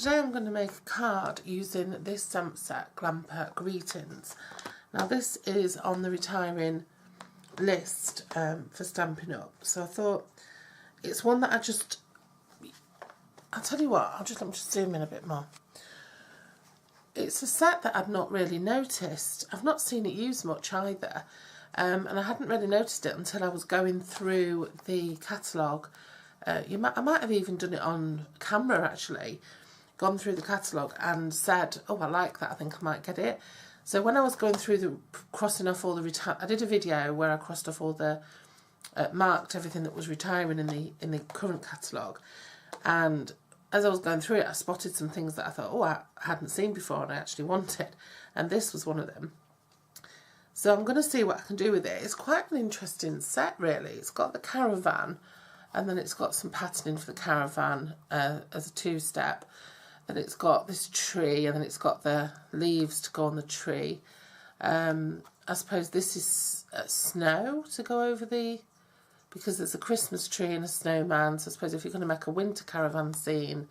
today I'm going to make a card using this stamp set, Glamper Greetings. Now this is on the retiring list for Stampin' Up. So I thought it's one that I'll tell you what, let me just zoom in a bit more. It's a set that I've not really noticed. I've not seen it used much either. And I hadn't really noticed it until I was going through the catalogue. I might have even done it on camera actually, gone through the catalogue and said, oh, I like that, I think I might get it. So when I was going through crossing off all the I did a video where I crossed off all the, marked everything that was retiring in the current catalogue, and as I was going through it I spotted some things that I thought, oh, I hadn't seen before and I actually wanted, and this was one of them. So I'm going to see what I can do with it. It's quite an interesting set really. It's got the caravan, and then it's got some patterning for the caravan as a two-step. Then it's got this tree, and then it's got the leaves to go on the tree. I suppose this is snow to go over because there's a Christmas tree and a snowman. So I suppose if you're going to make a winter caravan scene,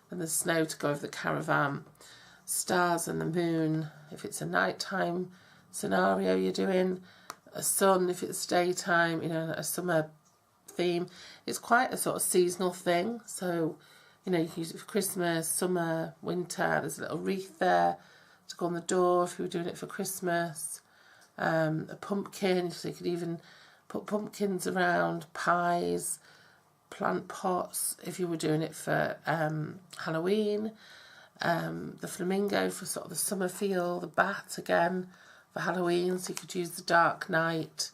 then there's snow to go over the caravan. Stars and the moon if it's a nighttime scenario you're doing. A sun if it's daytime, a summer theme. It's quite a sort of seasonal thing, so you can use it for Christmas, summer, winter. There's a little wreath there to go on the door if you were doing it for Christmas. A pumpkin, so you could even put pumpkins around, pies, plant pots if you were doing it for Halloween. The flamingo for sort of the summer feel, the bat again for Halloween, so you could use the dark night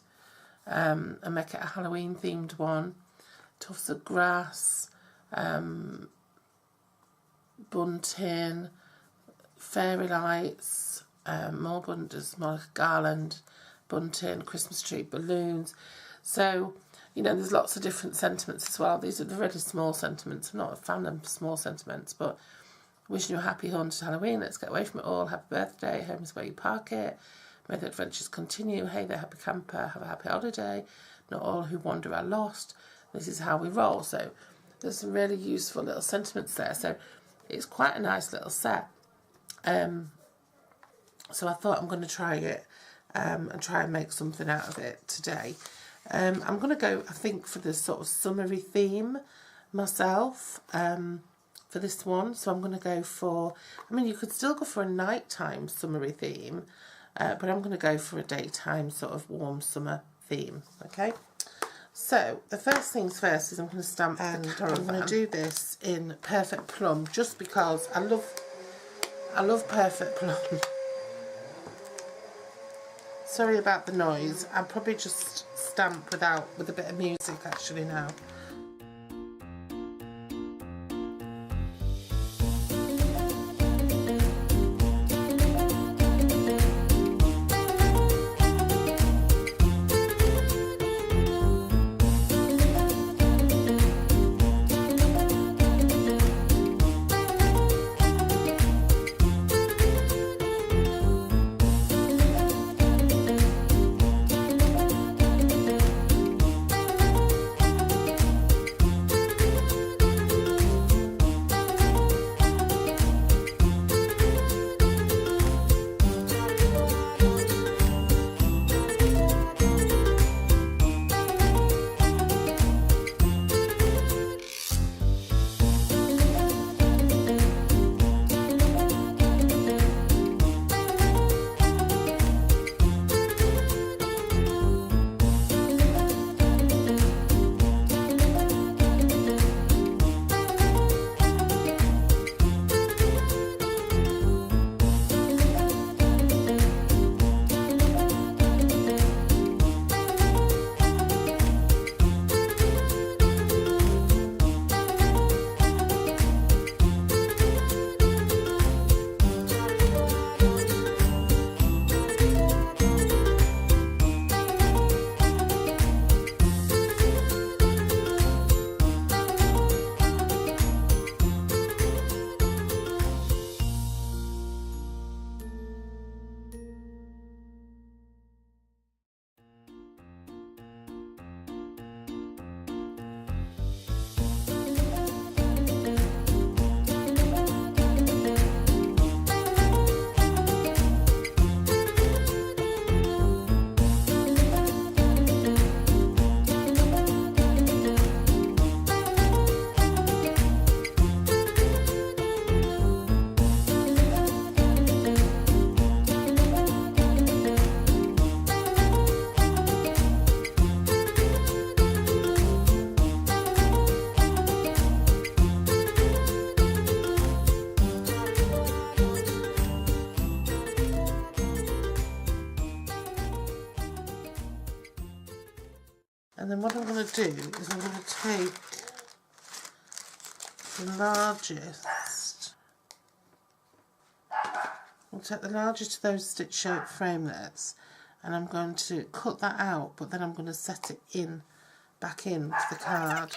and make it a Halloween themed one. Tufts of grass, bunting, fairy lights, more bunting, more garland, bunting, Christmas tree, balloons. So there's lots of different sentiments as well. These are the really small sentiments. I'm not a fan of small sentiments, but wishing you a happy haunted Halloween, let's get away from it all, happy birthday, home is where you park it, may the adventures continue, hey there happy camper, have a happy holiday, not all who wander are lost, this is how we roll. So there's some really useful little sentiments there, so it's quite a nice little set. So I thought I'm going to try it and try and make something out of it today. I'm going to go, I think, for the sort of summery theme myself for this one. So I'm going to go for, you could still go for a nighttime summery theme, but I'm going to go for a daytime sort of warm summer theme, okay? So the first things first is I'm going to stamp the caravan. I'm going to do this in Perfect Plum just because I love Perfect Plum. Sorry about the noise. I'll probably just stamp with a bit of music actually now. And then what I'm going to do is I'm going to take the largest, I'll take the largest of those stitch shaped framelits, and I'm going to cut that out, but then I'm going to set it in, back into the card.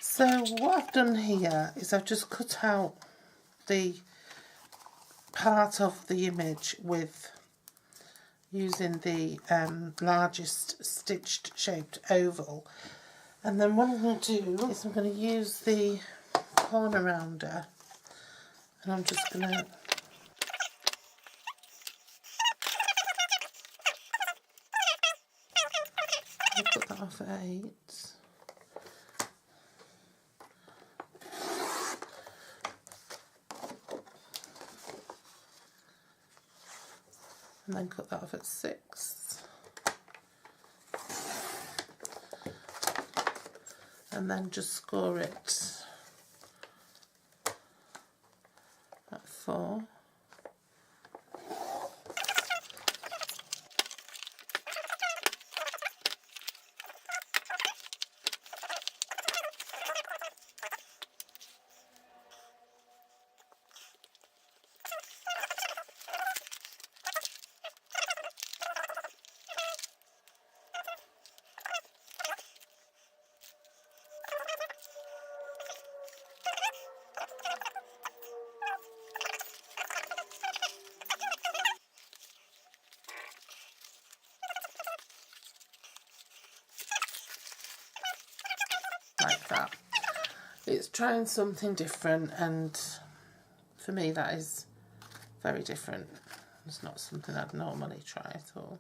So what I've done here is I've just cut out the part of the image with using the largest stitched shaped oval, and then what I'm going to do is I'm going to use the corner rounder, and I'm just going to put that off at 8. And then cut that off at 6, and then just score it at 4. Like that. It's trying something different, and for me that is very different. It's not something I'd normally try at all.